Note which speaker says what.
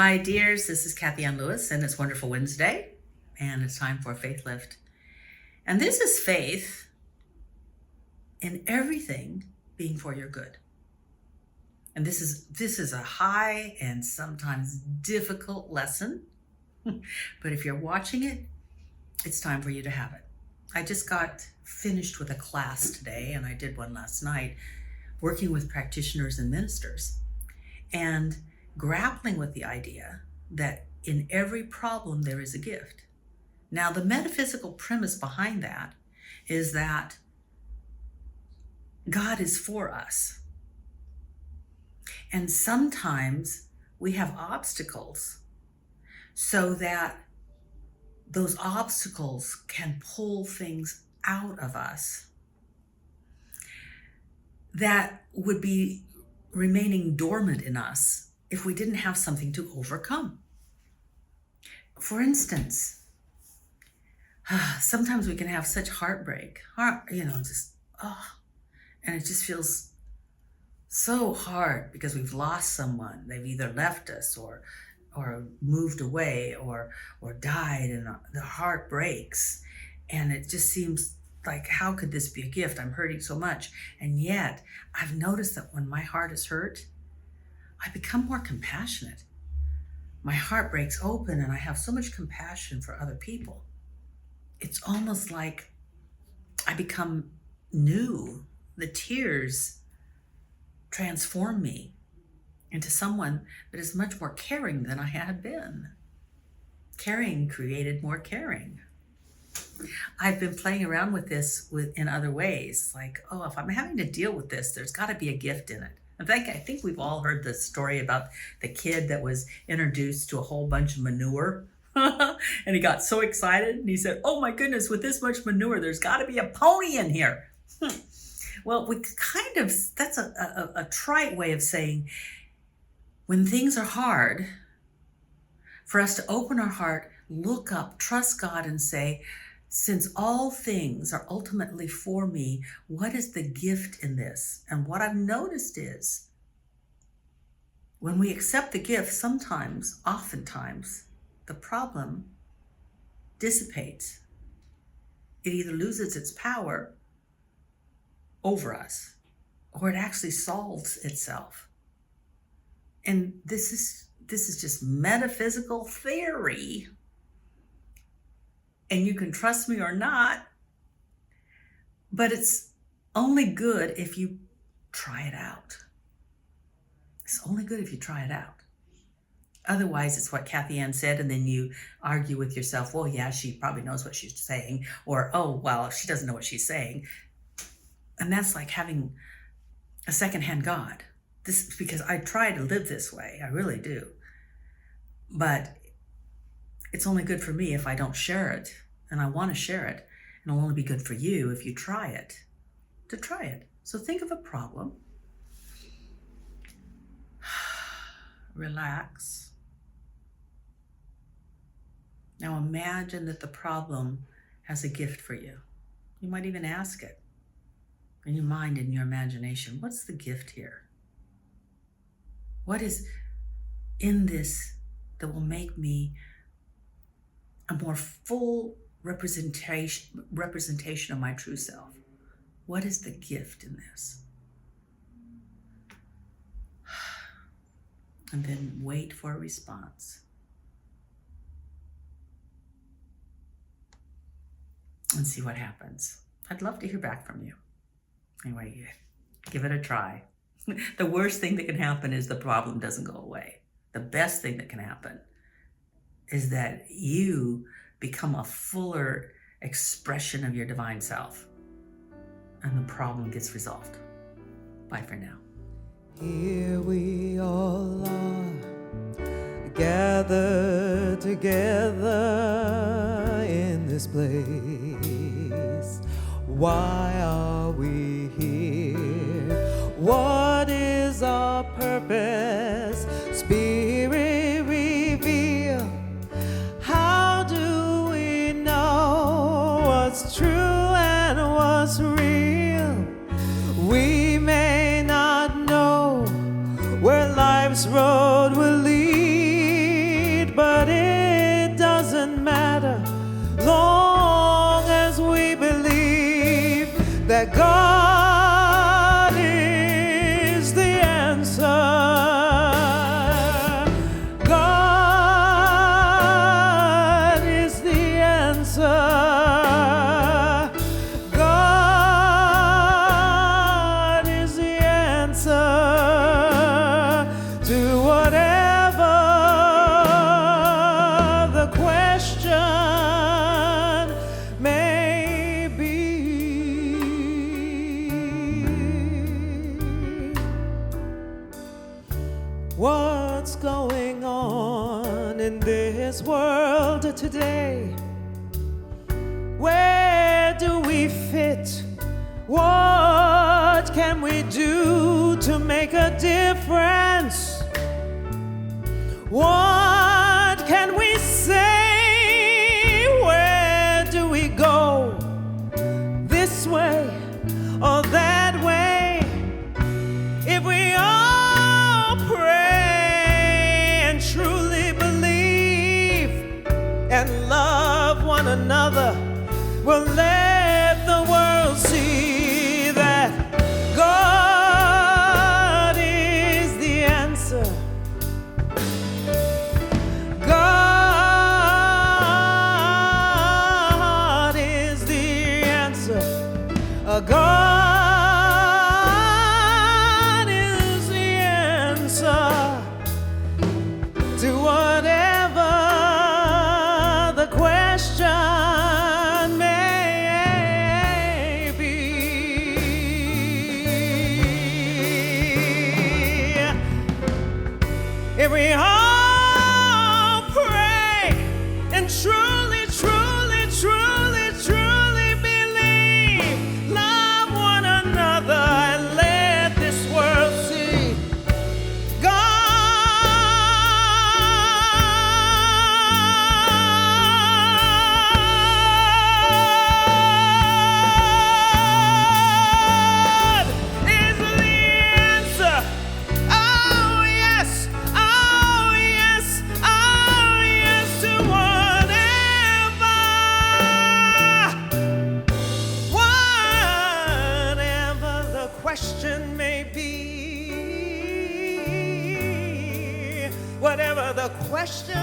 Speaker 1: Hi, dears. This is Kathianne Lewis, and it's Wonderful Wednesday, and it's time for a Faith Lift. And this is faith in everything being for your good. And this is a high and sometimes difficult lesson, but if you're watching it, it's time for you to have it. I just got finished with a class today, and I did one last night, working with practitioners and ministers, and grappling with the idea that in every problem there is a gift. Now, the metaphysical premise behind that is that God is for us. And sometimes we have obstacles so that those obstacles can pull things out of us that would be remaining dormant in us if we didn't have something to overcome. For instance, sometimes we can have such heartbreak, and it just feels so hard because we've lost someone. They've either left us or moved away or died, and the heart breaks. And it just seems like, how could this be a gift? I'm hurting so much. And yet I've noticed that when my heart is hurt, I become more compassionate. My heart breaks open and I have so much compassion for other people. It's almost like I become new. The tears transform me into someone that is much more caring than I had been. Caring created more caring. I've been playing around with this in other ways. Like, if I'm having to deal with this, there's got to be a gift in it. I think we've all heard the story about the kid that was introduced to a whole bunch of manure. And he got so excited and he said, "Oh my goodness, with this much manure, there's got to be a pony in here." Well, that's a trite way of saying when things are hard, for us to open our heart, look up, trust God, and say, since all things are ultimately for me, what is the gift in this? And what I've noticed is when we accept the gift, oftentimes, the problem dissipates. It either loses its power over us or it actually solves itself. And this is just metaphysical theory. And you can trust me or not, but it's only good if you try it out. It's only good if you try it out. Otherwise, it's what Kathianne said, and then you argue with yourself, well, yeah, she probably knows what she's saying, or, oh, well, she doesn't know what she's saying. And that's like having a secondhand God. This is because I try to live this way. I really do. But it's only good for me if I don't share it, and I want to share it. And it'll only be good for you if you try it. So think of a problem. Relax. Now imagine that the problem has a gift for you. You might even ask it in your mind, in your imagination. What's the gift here? What is in this that will make me a more full representation of my true self? What is the gift in this? And then wait for a response. And see what happens. I'd love to hear back from you. Anyway, give it a try. The worst thing that can happen is the problem doesn't go away. The best thing that can happen is that you become a fuller expression of your divine self, and the problem gets resolved. Bye for now.
Speaker 2: Here we all are, gathered together in this place. Why are we here? What is our purpose? Spirit, reveal. How do we know what's true and what's real? We may not know where life's road will lead, what's going on in this world today? Where do we fit? What can we do to make a difference? What can we say? Where do we go? This way or that way? If we all pray and truly believe and love one another, we'll let the world see that God is the answer. God is the answer. God is the answer to whatever the question may be. If we all pray and truly, truly, truly, truly believe, love one another and let this world see God is the answer. Oh yes, oh yes, oh yes to whatever the question may be, whatever the question